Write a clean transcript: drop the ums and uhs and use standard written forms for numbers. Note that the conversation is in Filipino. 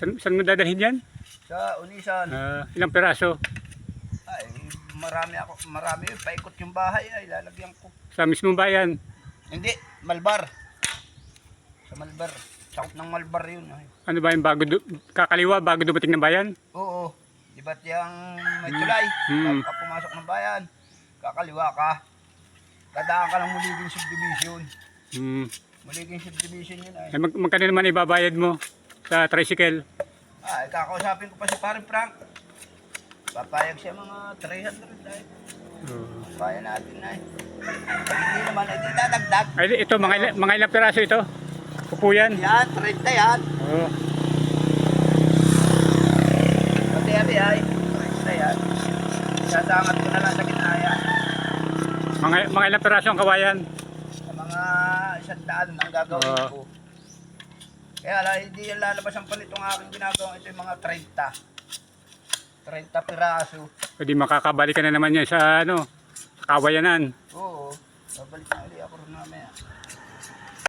Saan mo dadalhin yan? Sa Unisan. Ilang peraso? Ay, marami yun. Paikot yung bahay ay lalagyan ko. Sa mismong bayan? Hindi, Malbar. Sa Malbar. Sakop ng Malbar yun. Ay. Ano ba yung kakaliwa bago dumating ng bayan? Oo. Di ba't yung may tulay? Bago ka pumasok ng bayan. Kakaliwa ka. Dadaan ka ng Muliging Subdivision. Muliging Subdivision yun ay. Magkano naman ibabayad mo sa tricycle? Ay, kakausapin ko pa si Paring Frank. Papayag siya mga 300 ay. Bayan natin ay. Hindi naman ay ditadagdag. Ay, ito, mga ilang peraso ito? Upo yan? Yan, 30 yan. Oo. Pati ay, 30 yan. Sasangat ko na lang sa gitna yan. Mga ilang peraso ang kawayan? Sa mga 100 ang gagawin ko. Kaya hindi yan lalabas ang panitong aking ginagawa. Ito yung mga 30 piraso. Pwede makakabalik ka na naman yan sa, sa kawayanan. Oo. Babalik na ulit ako rin mamaya.